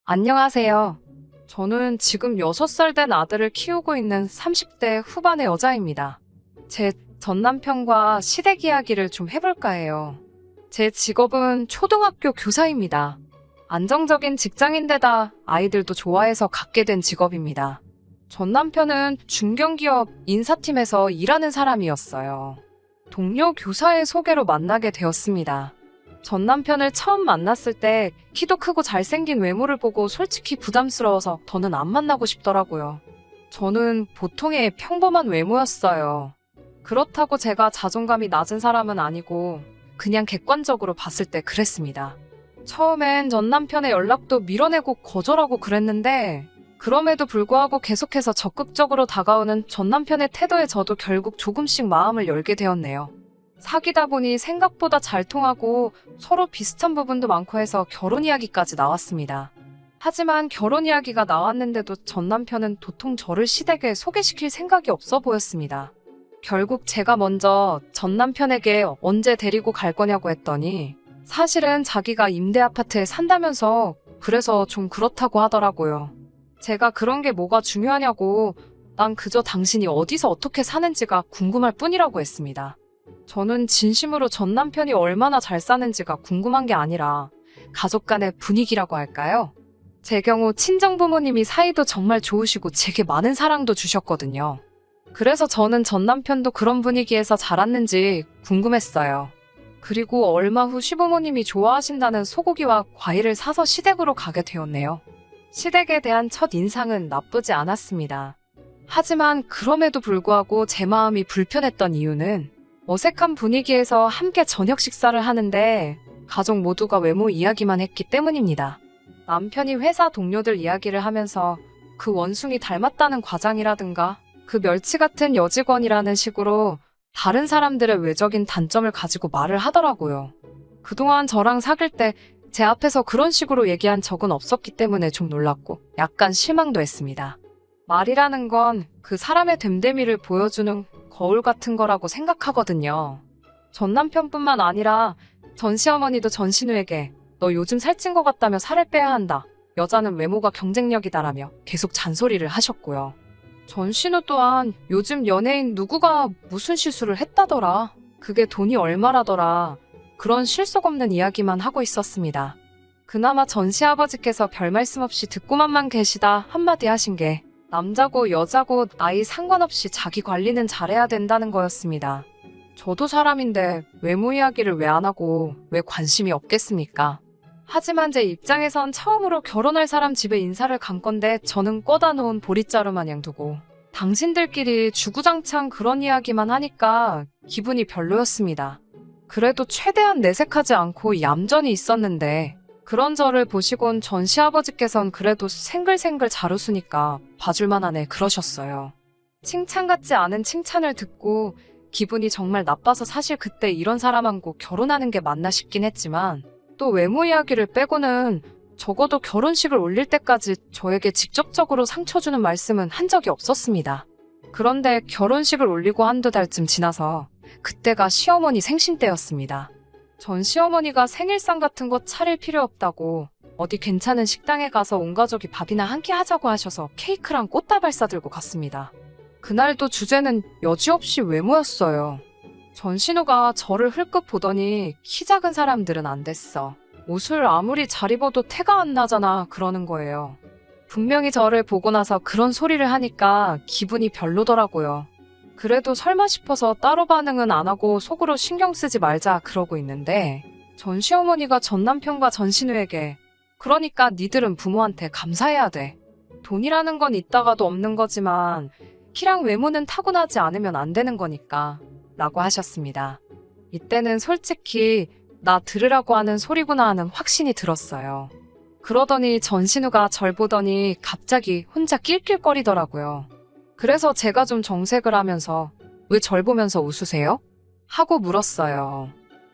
안녕하세요. 저는 지금 6살 된 아들을 키우고 있는 30대 후반의 여자입니다. 제 전 남편과 시댁 이야기를 좀 해볼까 해요. 제 직업은 초등학교 교사입니다. 안정적인 직장인데다 아이들도 좋아해서 갖게 된 직업입니다. 전 남편은 중견기업 인사팀에서 일하는 사람이었어요. 동료 교사의 소개로 만나게 되었습니다. 전 남편을 처음 만났을 때 키도 크고 잘생긴 외모를 보고 솔직히 부담스러워서 더는 안 만나고 싶더라고요. 저는 보통의 평범한 외모였어요. 그렇다고 제가 자존감이 낮은 사람은 아니고 그냥 객관적으로 봤을 때 그랬습니다. 처음엔 전 남편의 연락도 밀어내고 거절하고 그랬는데 그럼에도 불구하고 계속해서 적극적으로 다가오는 전 남편의 태도에 저도 결국 조금씩 마음을 열게 되었네요. 사귀다 보니 생각보다 잘 통하고 서로 비슷한 부분도 많고 해서 결혼 이야기까지 나왔습니다. 하지만 결혼 이야기가 나왔는데도 전 남편은 도통 저를 시댁에 소개시킬 생각이 없어 보였습니다. 결국 제가 먼저 전 남편에게 언제 데리고 갈 거냐고 했더니 사실은 자기가 임대 아파트에 산다면서 그래서 좀 그렇다고 하더라고요. 제가 그런 게 뭐가 중요하냐고 난 그저 당신이 어디서 어떻게 사는지가 궁금할 뿐이라고 했습니다. 저는 진심으로 전 남편이 얼마나 잘 사는지가 궁금한 게 아니라 가족 간의 분위기라고 할까요? 제 경우 친정부모님이 사이도 정말 좋으시고 제게 많은 사랑도 주셨거든요. 그래서 저는 전 남편도 그런 분위기에서 자랐는지 궁금했어요. 그리고 얼마 후 시부모님이 좋아하신다는 소고기와 과일을 사서 시댁으로 가게 되었네요. 시댁에 대한 첫 인상은 나쁘지 않았습니다. 하지만 그럼에도 불구하고 제 마음이 불편했던 이유는 어색한 분위기에서 함께 저녁 식사를 하는데 가족 모두가 외모 이야기만 했기 때문입니다. 남편이 회사 동료들 이야기를 하면서 그 원숭이 닮았다는 과장이라든가 그 멸치 같은 여직원이라는 식으로 다른 사람들의 외적인 단점을 가지고 말을 하더라고요. 그동안 저랑 사귈 때 제 앞에서 그런 식으로 얘기한 적은 없었기 때문에 좀 놀랐고 약간 실망도 했습니다. 말이라는 건 그 사람의 됨됨이를 보여주는 거울 같은 거라고 생각하거든요. 전 남편뿐만 아니라 전 시어머니도 전 신우에게 너 요즘 살찐 것 같다며 살을 빼야 한다. 여자는 외모가 경쟁력이다라며 계속 잔소리를 하셨고요. 전 신우 또한 요즘 연예인 누구가 무슨 시술을 했다더라. 그게 돈이 얼마라더라. 그런 실속 없는 이야기만 하고 있었습니다. 그나마 전 시아버지께서 별 말씀 없이 듣고만만 계시다 한마디 하신 게 남자고 여자고 나이 상관없이 자기 관리는 잘해야 된다는 거였습니다. 저도 사람인데 외모 이야기를 왜 안 하고 왜 관심이 없겠습니까? 하지만 제 입장에선 처음으로 결혼할 사람 집에 인사를 간 건데 저는 꺼다 놓은 보릿자루 마냥 두고 당신들끼리 주구장창 그런 이야기만 하니까 기분이 별로였습니다. 그래도 최대한 내색하지 않고 얌전히 있었는데 그런 저를 보시곤 전 시아버지께선 그래도 생글생글 잘 웃으니까 봐줄만하네 그러셨어요. 칭찬 같지 않은 칭찬을 듣고 기분이 정말 나빠서 사실 그때 이런 사람하고 결혼하는 게 맞나 싶긴 했지만 또 외모 이야기를 빼고는 적어도 결혼식을 올릴 때까지 저에게 직접적으로 상처 주는 말씀은 한 적이 없었습니다. 그런데 결혼식을 올리고 한두 달쯤 지나서 그때가 시어머니 생신 때였습니다. 전 시어머니가 생일상 같은 거 차릴 필요 없다고 어디 괜찮은 식당에 가서 온 가족이 밥이나 한 끼 하자고 하셔서 케이크랑 꽃다발 싸들고 갔습니다. 그날도 주제는 여지없이 외모였어요. 전 신우가 저를 흘끗 보더니 키 작은 사람들은 안 됐어. 옷을 아무리 잘 입어도 태가 안 나잖아 그러는 거예요. 분명히 저를 보고 나서 그런 소리를 하니까 기분이 별로더라고요. 그래도 설마 싶어서 따로 반응은 안 하고 속으로 신경 쓰지 말자 그러고 있는데 전 시어머니가 전 남편과 전 신우에게 그러니까 니들은 부모한테 감사해야 돼. 돈이라는 건 있다가도 없는 거지만 키랑 외모는 타고나지 않으면 안 되는 거니까 라고 하셨습니다. 이때는 솔직히 나 들으라고 하는 소리구나 하는 확신이 들었어요. 그러더니 전 신우가 절 보더니 갑자기 혼자 낄낄거리더라고요. 그래서 제가 좀 정색을 하면서 왜 절 보면서 웃으세요? 하고 물었어요.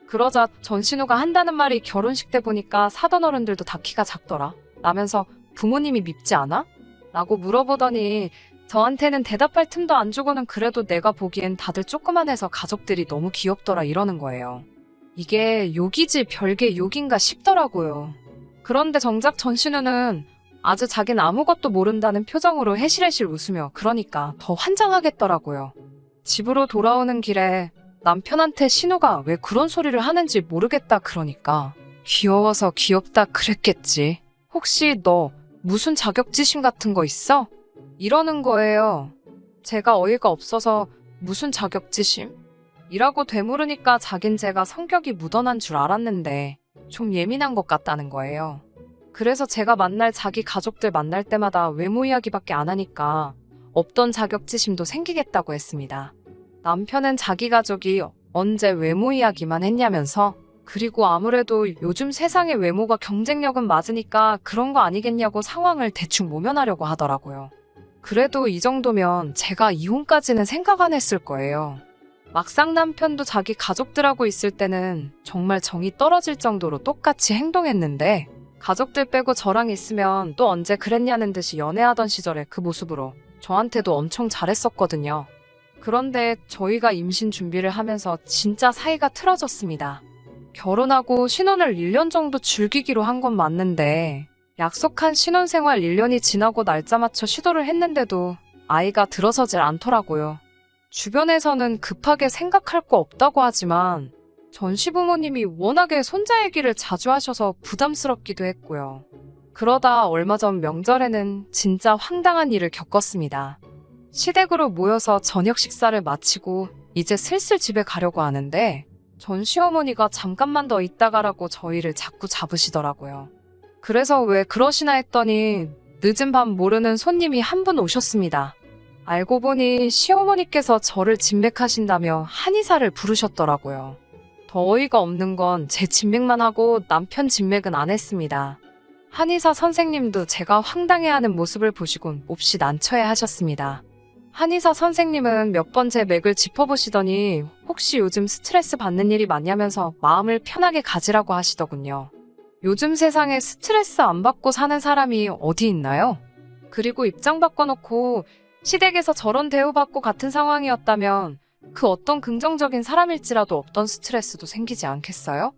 그러자 전 신우가 한다는 말이 결혼식 때 보니까 사돈 어른들도 다 키가 작더라. 라면서 부모님이 밉지 않아? 라고 물어보더니 저한테는 대답할 틈도 안 주고는 그래도 내가 보기엔 다들 조그만해서 가족들이 너무 귀엽더라 이러는 거예요. 이게 욕이지 별게 욕인가 싶더라고요. 그런데 정작 전 신우는 아주 자긴 아무것도 모른다는 표정으로 해실해실 웃으며 그러니까 더 환장하겠더라고요. 집으로 돌아오는 길에 남편한테 신우가 왜 그런 소리를 하는지 모르겠다 그러니까 귀여워서 귀엽다 그랬겠지. 혹시 너 무슨 자격지심 같은 거 있어? 이러는 거예요. 제가 어이가 없어서 무슨 자격지심? 이라고 되물으니까 자긴 제가 성격이 무던한 줄 알았는데 좀 예민한 것 같다는 거예요. 그래서 제가 만날 자기 가족들 만날 때마다 외모 이야기밖에 안 하니까 없던 자격지심도 생기겠다고 했습니다. 남편은 자기 가족이 언제 외모 이야기만 했냐면서 그리고 아무래도 요즘 세상의 외모가 경쟁력은 맞으니까 그런 거 아니겠냐고 상황을 대충 모면하려고 하더라고요. 그래도 이 정도면 제가 이혼까지는 생각 안 했을 거예요. 막상 남편도 자기 가족들하고 있을 때는 정말 정이 떨어질 정도로 똑같이 행동했는데 가족들 빼고 저랑 있으면 또 언제 그랬냐는 듯이 연애하던 시절의 그 모습으로 저한테도 엄청 잘했었거든요. 그런데 저희가 임신 준비를 하면서 진짜 사이가 틀어졌습니다. 결혼하고 신혼을 1년 정도 즐기기로 한 건 맞는데 약속한 신혼생활 1년이 지나고 날짜 맞춰 시도를 했는데도 아이가 들어서질 않더라고요. 주변에서는 급하게 생각할 거 없다고 하지만 전 시부모님이 워낙에 손자 얘기를 자주 하셔서 부담스럽기도 했고요. 그러다 얼마 전 명절에는 진짜 황당한 일을 겪었습니다. 시댁으로 모여서 저녁 식사를 마치고 이제 슬슬 집에 가려고 하는데 전 시어머니가 잠깐만 더 있다 가라고 저희를 자꾸 잡으시더라고요. 그래서 왜 그러시나 했더니 늦은 밤 모르는 손님이 한 분 오셨습니다. 알고 보니 시어머니께서 저를 진맥하신다며 한의사를 부르셨더라고요. 더 어이가 없는 건 제 진맥만 하고 남편 진맥은 안 했습니다. 한의사 선생님도 제가 황당해하는 모습을 보시곤 몹시 난처해 하셨습니다. 한의사 선생님은 몇 번 제 맥을 짚어보시더니 혹시 요즘 스트레스 받는 일이 많냐면서 마음을 편하게 가지라고 하시더군요. 요즘 세상에 스트레스 안 받고 사는 사람이 어디 있나요? 그리고 입장 바꿔놓고 시댁에서 저런 대우받고 같은 상황이었다면 그 어떤 긍정적인 사람일지라도 없던 스트레스도 생기지 않겠어요?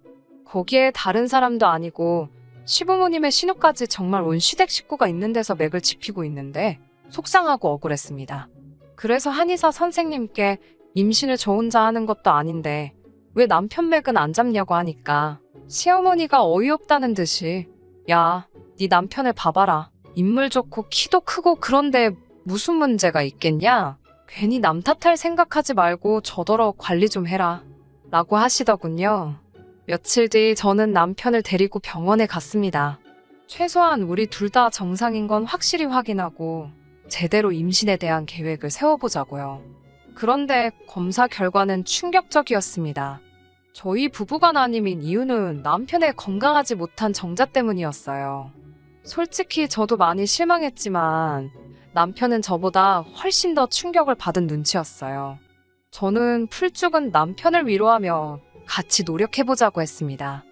거기에 다른 사람도 아니고 시부모님의 신우까지 정말 온 시댁 식구가 있는 데서 맥을 짚히고 있는데 속상하고 억울했습니다. 그래서 한의사 선생님께 임신을 저 혼자 하는 것도 아닌데 왜 남편 맥은 안 잡냐고 하니까 시어머니가 어이없다는 듯이 야, 네 남편을 봐봐라. 인물 좋고 키도 크고 그런데 무슨 문제가 있겠냐? 괜히 남 탓할 생각하지 말고 저더러 관리 좀 해라. 라고 하시더군요. 며칠 뒤 저는 남편을 데리고 병원에 갔습니다. 최소한 우리 둘 다 정상인 건 확실히 확인하고 제대로 임신에 대한 계획을 세워보자고요. 그런데 검사 결과는 충격적이었습니다. 저희 부부간 아님인 이유는 남편의 건강하지 못한 정자 때문이었어요. 솔직히 저도 많이 실망했지만 남편은 저보다 훨씬 더 충격을 받은 눈치였어요. 저는 풀죽은 남편을 위로하며 같이 노력해보자고 했습니다.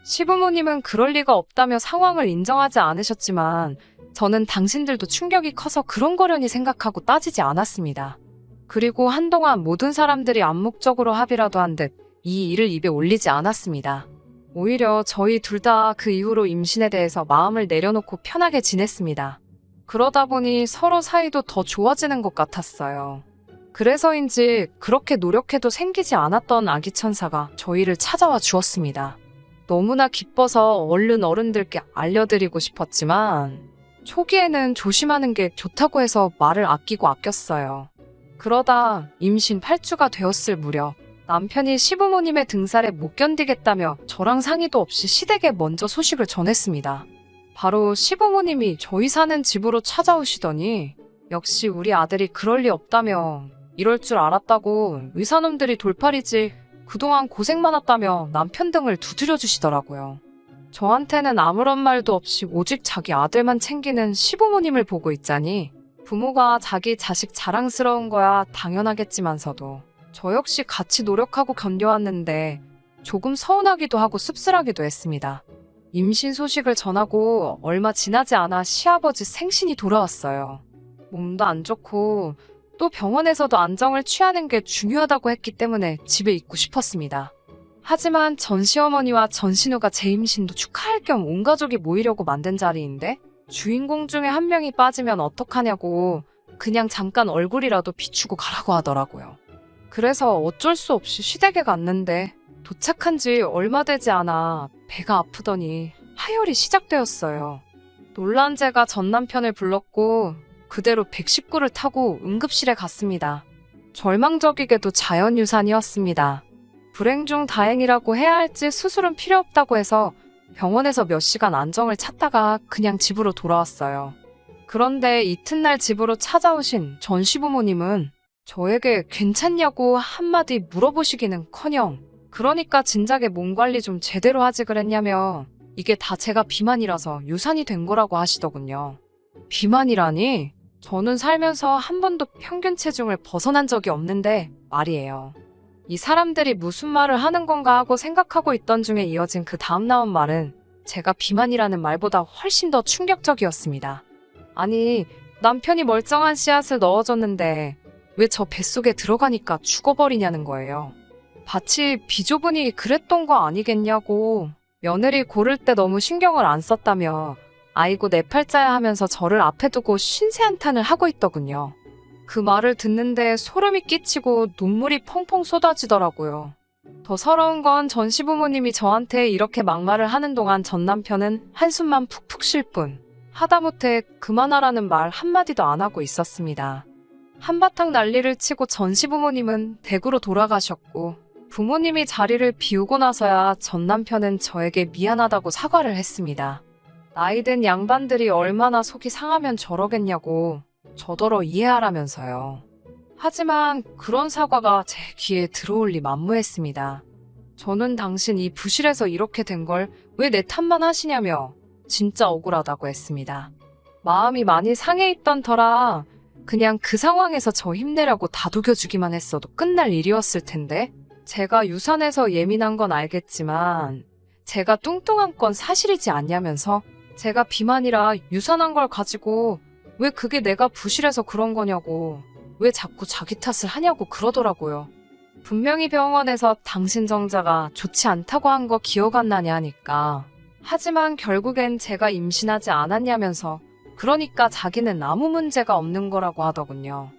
시부모님은 그럴 리가 없다며 상황을 인정하지 않으셨지만 저는 당신들도 충격이 커서 그런 거려니 생각하고 따지지 않았습니다. 그리고 한동안 모든 사람들이 암묵적으로 합의라도 한 듯 이 일을 입에 올리지 않았습니다. 오히려 저희 둘 다 그 이후로 임신에 대해서 마음을 내려놓고 편하게 지냈습니다. 그러다 보니 서로 사이도 더 좋아지는 것 같았어요. 그래서인지 그렇게 노력해도 생기지 않았던 아기 천사가 저희를 찾아와 주었습니다. 너무나 기뻐서 얼른 어른들께 알려드리고 싶었지만 초기에는 조심하는 게 좋다고 해서 말을 아끼고 아꼈어요. 그러다 임신 8주가 되었을 무렵 남편이 시부모님의 등살에 못 견디겠다며 저랑 상의도 없이 시댁에 먼저 소식을 전했습니다. 바로 시부모님이 저희 사는 집으로 찾아오시더니 역시 우리 아들이 그럴 리 없다며 이럴 줄 알았다고 의사놈들이 돌팔이지 그동안 고생 많았다며 남편 등을 두드려 주시더라고요. 저한테는 아무런 말도 없이 오직 자기 아들만 챙기는 시부모님을 보고 있자니 부모가 자기 자식 자랑스러운 거야 당연하겠지만서도 저 역시 같이 노력하고 견뎌왔는데 조금 서운하기도 하고 씁쓸하기도 했습니다. 임신 소식을 전하고 얼마 지나지 않아 시아버지 생신이 돌아왔어요. 몸도 안 좋고 또 병원에서도 안정을 취하는 게 중요하다고 했기 때문에 집에 있고 싶었습니다. 하지만 전 시어머니와 전 신우가 제 임신도 축하할 겸 온 가족이 모이려고 만든 자리인데 주인공 중에 한 명이 빠지면 어떡하냐고 그냥 잠깐 얼굴이라도 비추고 가라고 하더라고요. 그래서 어쩔 수 없이 시댁에 갔는데 도착한 지 얼마 되지 않아 배가 아프더니 하혈이 시작되었어요. 놀란 제가 전 남편을 불렀고 그대로 119를 타고 응급실에 갔습니다. 절망적이게도 자연유산이었습니다. 불행 중 다행이라고 해야 할지 수술은 필요 없다고 해서 병원에서 몇 시간 안정을 찾다가 그냥 집으로 돌아왔어요. 그런데 이튿날 집으로 찾아오신 전 시부모님은 저에게 괜찮냐고 한마디 물어보시기는커녕 그러니까 진작에 몸 관리 좀 제대로 하지 그랬냐며 이게 다 제가 비만이라서 유산이 된 거라고 하시더군요. 비만이라니? 저는 살면서 한 번도 평균 체중을 벗어난 적이 없는데 말이에요. 이 사람들이 무슨 말을 하는 건가 하고 생각하고 있던 중에 이어진 그 다음 나온 말은 제가 비만이라는 말보다 훨씬 더 충격적이었습니다. 아니, 남편이 멀쩡한 씨앗을 넣어줬는데 왜 저 뱃속에 들어가니까 죽어버리냐는 거예요. 밭이 비좁으니 그랬던 거 아니겠냐고. 며느리 고를 때 너무 신경을 안 썼다며 아이고 내 팔자야 하면서 저를 앞에 두고 신세한탄을 하고 있더군요. 그 말을 듣는데 소름이 끼치고 눈물이 펑펑 쏟아지더라고요. 더 서러운 건 전 시부모님이 저한테 이렇게 막말을 하는 동안 전 남편은 한숨만 푹푹 쉴 뿐 하다못해 그만하라는 말 한마디도 안 하고 있었습니다. 한바탕 난리를 치고 전 시부모님은 댁으로 돌아가셨고 부모님이 자리를 비우고 나서야 전 남편은 저에게 미안하다고 사과를 했습니다. 나이든 양반들이 얼마나 속이 상하면 저러겠냐고 저더러 이해하라면서요. 하지만 그런 사과가 제 귀에 들어올 리 만무했습니다. 저는 당신 이 부실에서 이렇게 된 걸 왜 내 탓만 하시냐며 진짜 억울하다고 했습니다. 마음이 많이 상해 있던 터라 그냥 그 상황에서 저 힘내라고 다독여주기만 했어도 끝날 일이었을 텐데 제가 유산해서 예민한 건 알겠지만 제가 뚱뚱한 건 사실이지 않냐면서 제가 비만이라 유산한 걸 가지고 왜 그게 내가 부실해서 그런 거냐고 왜 자꾸 자기 탓을 하냐고 그러더라고요. 분명히 병원에서 당신 정자가 좋지 않다고 한 거 기억 안 나냐 하니까 하지만 결국엔 제가 임신하지 않았냐면서 그러니까 자기는 아무 문제가 없는 거라고 하더군요.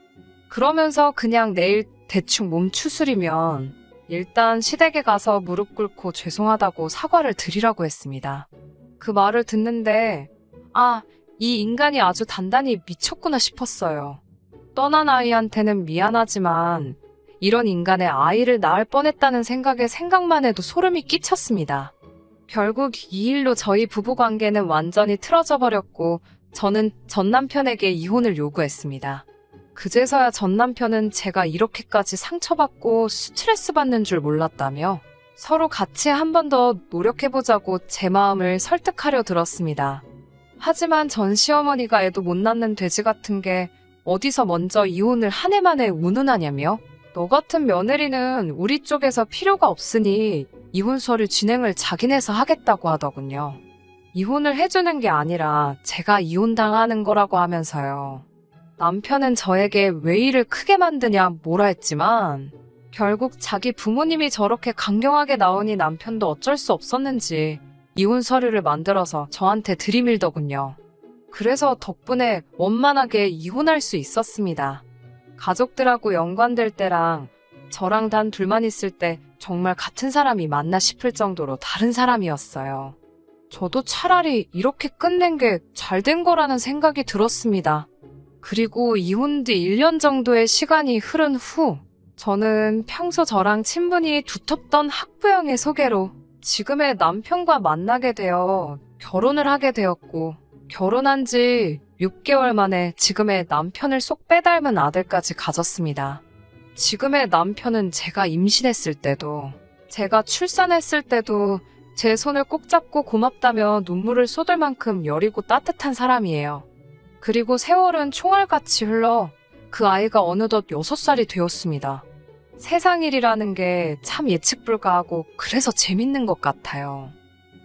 그러면서 그냥 내일 대충 몸 추스리면 일단 시댁에 가서 무릎 꿇고 죄송하다고 사과를 드리라고 했습니다. 그 말을 듣는데 이 인간이 아주 단단히 미쳤구나 싶었어요. 떠난 아이한테는 미안하지만 이런 인간의 아이를 낳을 뻔했다는 생각만 해도 소름이 끼쳤습니다. 결국 이 일로 저희 부부관계는 완전히 틀어져 버렸고 저는 전 남편에게 이혼을 요구했습니다. 그제서야 전 남편은 제가 이렇게까지 상처받고 스트레스 받는 줄 몰랐다며 서로 같이 한 번 더 노력해보자고 제 마음을 설득하려 들었습니다. 하지만 전 시어머니가 애도 못 낳는 돼지 같은 게 어디서 먼저 이혼을 한 해 만에 운운하냐며 너 같은 며느리는 우리 쪽에서 필요가 없으니 이혼 서류 진행을 자기네서 하겠다고 하더군요. 이혼을 해주는 게 아니라 제가 이혼당하는 거라고 하면서요. 남편은 저에게 왜 일을 크게 만드냐 뭐라 했지만 결국 자기 부모님이 저렇게 강경하게 나오니 남편도 어쩔 수 없었는지 이혼 서류를 만들어서 저한테 들이밀더군요. 그래서 덕분에 원만하게 이혼할 수 있었습니다. 가족들하고 연관될 때랑 저랑 단 둘만 있을 때 정말 같은 사람이 맞나 싶을 정도로 다른 사람이었어요. 저도 차라리 이렇게 끝낸 게 잘 된 거라는 생각이 들었습니다. 그리고 이혼 뒤 1년 정도의 시간이 흐른 후 저는 평소 저랑 친분이 두텁던 학부형의 소개로 지금의 남편과 만나게 되어 결혼을 하게 되었고 결혼한 지 6개월 만에 지금의 남편을 쏙 빼닮은 아들까지 가졌습니다. 지금의 남편은 제가 임신했을 때도 제가 출산했을 때도 제 손을 꼭 잡고 고맙다며 눈물을 쏟을 만큼 여리고 따뜻한 사람이에요. 그리고 세월은 총알같이 흘러 그 아이가 어느덧 6살이 되었습니다. 세상 일이라는 게 참 예측 불가하고 그래서 재밌는 것 같아요.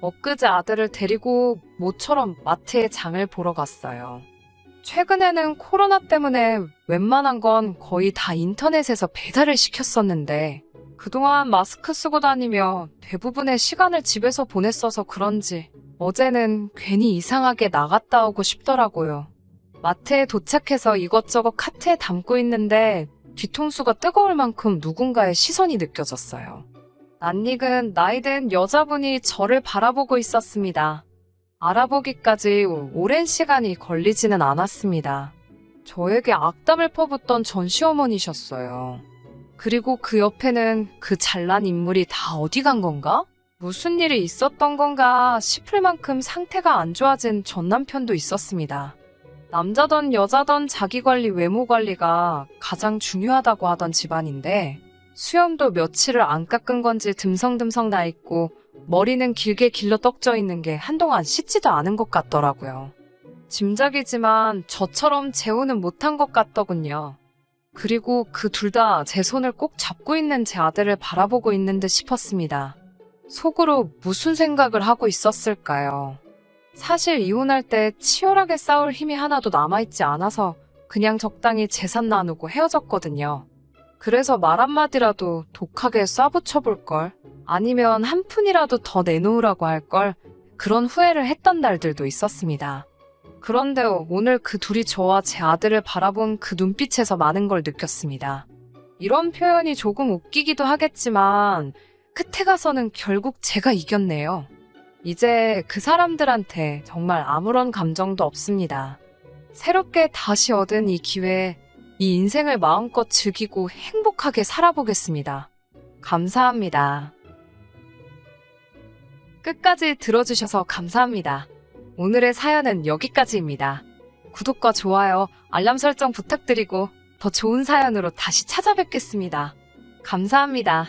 엊그제 아들을 데리고 모처럼 마트에 장을 보러 갔어요. 최근에는 코로나 때문에 웬만한 건 거의 다 인터넷에서 배달을 시켰었는데 그동안 마스크 쓰고 다니며 대부분의 시간을 집에서 보냈어서 그런지 어제는 괜히 이상하게 나갔다 오고 싶더라고요. 마트에 도착해서 이것저것 카트에 담고 있는데 뒤통수가 뜨거울 만큼 누군가의 시선이 느껴졌어요. 낯익은 나이든 여자분이 저를 바라보고 있었습니다. 알아보기까지 오랜 시간이 걸리지는 않았습니다. 저에게 악담을 퍼붓던 전 시어머니셨어요. 그리고 그 옆에는 그 잘난 인물이 다 어디 간 건가? 무슨 일이 있었던 건가 싶을 만큼 상태가 안 좋아진 전 남편도 있었습니다. 남자던 여자던 자기관리 외모관리가 가장 중요하다고 하던 집안인데 수염도 며칠을 안 깎은 건지 듬성듬성 나 있고 머리는 길게 길러 떡져 있는 게 한동안 씻지도 않은 것 같더라고요. 짐작이지만 저처럼 재혼은 못한 것 같더군요. 그리고 그 둘 다 제 손을 꼭 잡고 있는 제 아들을 바라보고 있는 듯 싶었습니다. 속으로 무슨 생각을 하고 있었을까요? 사실 이혼할 때 치열하게 싸울 힘이 하나도 남아있지 않아서 그냥 적당히 재산 나누고 헤어졌거든요. 그래서 말 한마디라도 독하게 쏴붙여볼걸, 아니면 한 푼이라도 더 내놓으라고 할걸, 그런 후회를 했던 날들도 있었습니다. 그런데 오늘 그 둘이 저와 제 아들을 바라본 그 눈빛에서 많은 걸 느꼈습니다. 이런 표현이 조금 웃기기도 하겠지만 끝에 가서는 결국 제가 이겼네요. 이제 그 사람들한테 정말 아무런 감정도 없습니다. 새롭게 다시 얻은 이 기회에 이 인생을 마음껏 즐기고 행복하게 살아보겠습니다. 감사합니다. 끝까지 들어주셔서 감사합니다. 오늘의 사연은 여기까지입니다. 구독과 좋아요, 알람 설정 부탁드리고 더 좋은 사연으로 다시 찾아뵙겠습니다. 감사합니다.